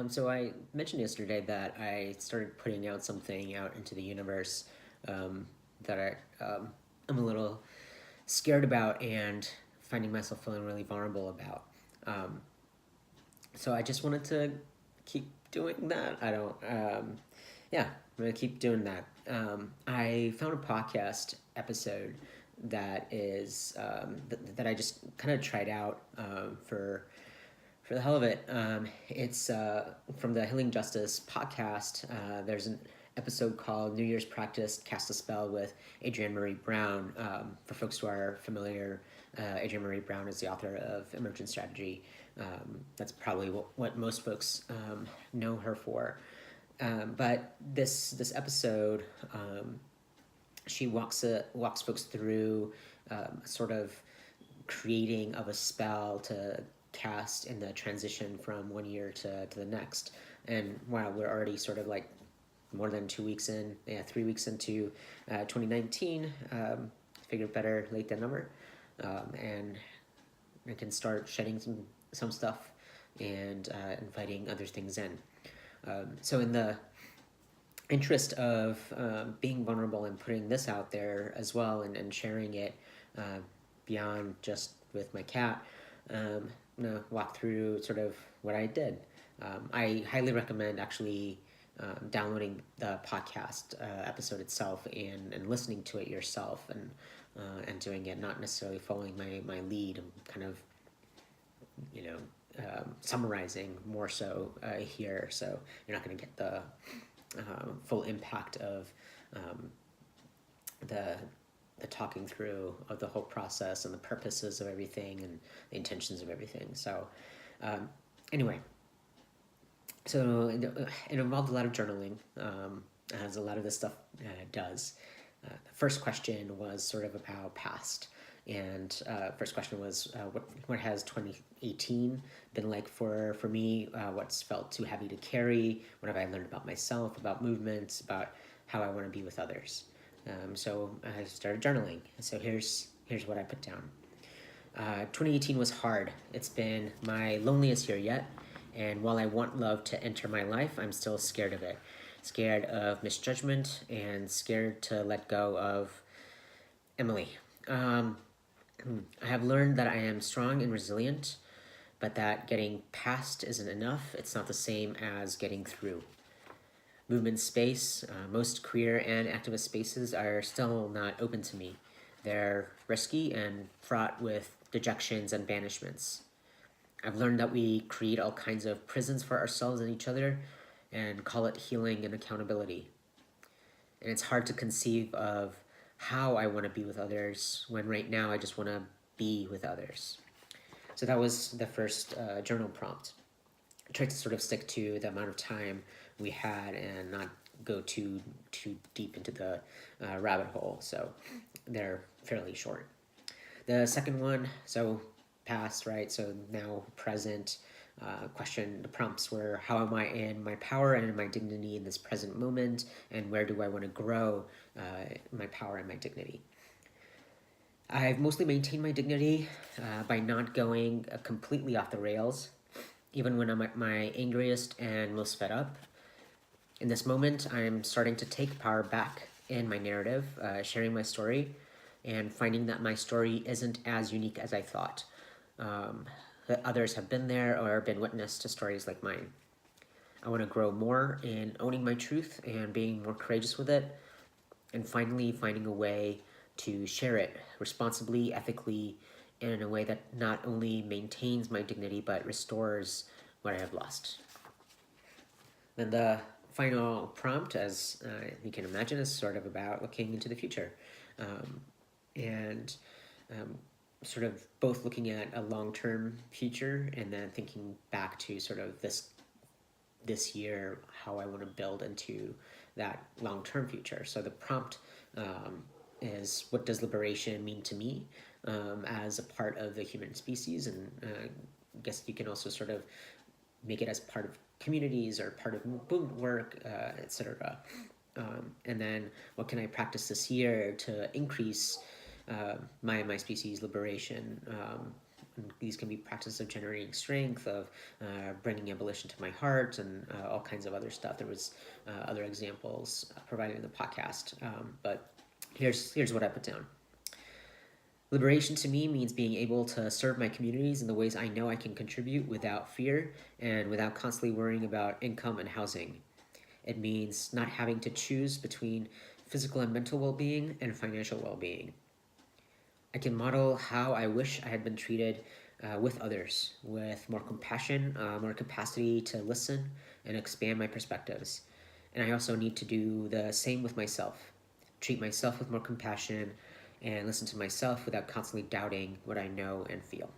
So I mentioned yesterday that I started putting out something out into the universe um, that I'm a little scared about and finding myself feeling really vulnerable about. Um, so I just wanted to keep doing that. Yeah, I'm gonna keep doing that. I found a podcast episode that is that I just kind of tried out for the hell of it. It's from the Healing Justice podcast. There's an episode called New Year's Practice Cast a Spell with Adrienne Marie Brown. For folks who are familiar, Adrienne Marie Brown is the author of Emergent Strategy. That's probably what most folks know her for. But this episode, she walks folks through sort of creating of a spell to cast in the transition from one year to the next. And wow, we're already sort of like more than 2 weeks in, 3 weeks into 2019. Figured better late than never. And I can start shedding some stuff and inviting other things in. So in the interest of being vulnerable and putting this out there as well, and sharing it uh, beyond just with my cat, I'm gonna walk through sort of what I did. I highly recommend actually downloading the podcast episode itself and listening to it yourself, and doing it, not necessarily following my lead. I'm kind of, you know, summarizing more so here, so you're not going to get the full impact of um, the the talking through of the whole process and the purposes of everything and the intentions of everything. So, um, anyway, so it involved a lot of journaling, as a lot of this stuff does. The first question was sort of about past. And first question was, what has 2018 been like for me? What's felt too heavy to carry? What have I learned about myself, about movements, about how I want to be with others? So I started journaling. So here's what I put down. 2018 was hard. It's been my loneliest year yet, and while I want love to enter my life, I'm still scared of it. Scared of misjudgment and scared to let go of Emily. Um, I have learned that I am strong and resilient, but that getting past isn't enough. It's not the same as getting through. Movement space, most queer and activist spaces are still not open to me. They're risky and fraught with dejections and banishments. I've learned that we create all kinds of prisons for ourselves and each other and call it healing and accountability. And it's hard to conceive of how I want to be with others when right now I just want to be with others. So that was the first journal prompt. I tried to sort of stick to the amount of time we had and not go too deep into the rabbit hole. So they're fairly short. The second one, so past, right? So now present. Question, the prompts were, how am I in my power and in my dignity in this present moment, and where do I want to grow my power and my dignity? I've mostly maintained my dignity by not going completely off the rails, even when I'm at my angriest and most fed up. In this moment, I'm starting to take power back in my narrative, sharing my story, and finding that my story isn't as unique as I thought. That others have been there or been witness to stories like mine. I want to grow more in owning my truth and being more courageous with it, and finally finding a way to share it responsibly, ethically, and in a way that not only maintains my dignity but restores what I have lost. Then the final prompt, as you can imagine, is sort of about looking into the future. And sort of both looking at a long-term future and then thinking back to sort of this year, how I want to build into that long-term future. So the prompt is, what does liberation mean to me as a part of the human species? And I guess you can also sort of make it as part of communities or part of movement work, etc. And then what can I practice this year to increase my species liberation these can be practices of generating strength, of bringing abolition to my heart, and all kinds of other stuff. There was other examples provided in the podcast, but here's what I put down. Liberation to me means being able to serve my communities in the ways I know I can contribute without fear and without constantly worrying about income and housing. It means not having to choose between physical and mental well-being and financial well-being. I can model how I wish I had been treated with others, with more compassion, more capacity to listen and expand my perspectives. And I also need to do the same with myself. Treat myself with more compassion and listen to myself without constantly doubting what I know and feel.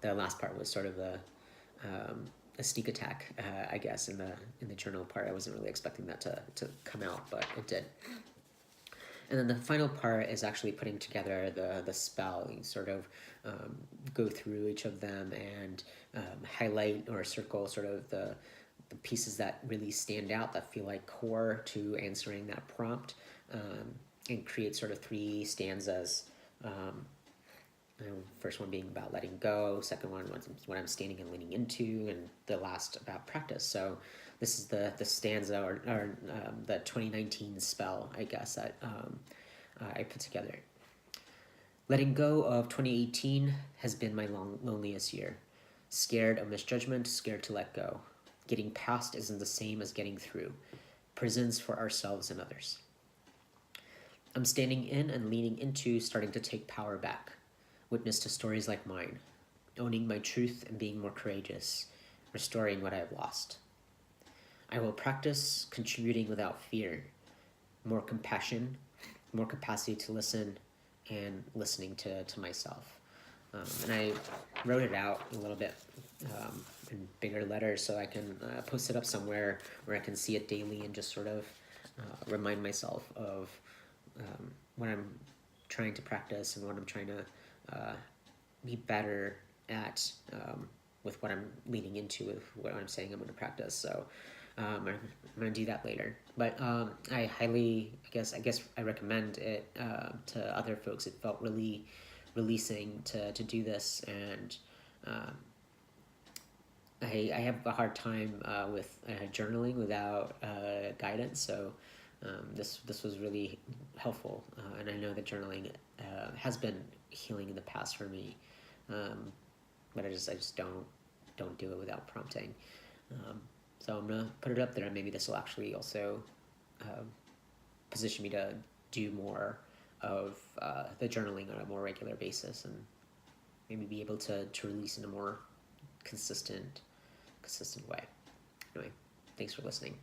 The last part was sort of a sneak attack, I guess, in the journal part. I wasn't really expecting that to come out, but it did. And then the final part is actually putting together the spell. You sort of go through each of them and highlight or circle sort of the pieces that really stand out, that feel like core to answering that prompt, and create sort of 3 stanzas. First one being about letting go, second one what I'm standing and leaning into, and the last about practice. So this is the stanza or the 2019 spell, I guess, that I put together. Letting go of 2018 has been my loneliest year. Scared of misjudgment, scared to let go. Getting past isn't the same as getting through. Prisons for ourselves and others. I'm standing in and leaning into starting to take power back. Witness to stories like mine. Owning my truth and being more courageous. Restoring what I have lost. I will practice contributing without fear. More compassion, more capacity to listen, and listening to myself. And I wrote it out a little bit in bigger letters so I can post it up somewhere where I can see it daily and just sort of remind myself of what I'm trying to practice and what I'm trying to be better at with what I'm leaning into, with what I'm saying I'm going to practice. So I'm going to do that later. But I highly, I guess I recommend it to other folks. It felt really releasing to do this, and I have a hard time with journaling without guidance. So this was really helpful, and I know that journaling has been healing in the past for me, but I just don't do it without prompting. So I'm gonna put it up there, and maybe this will actually also position me to do more of the journaling on a more regular basis, and maybe be able to release in a more consistent way. Anyway, thanks for listening.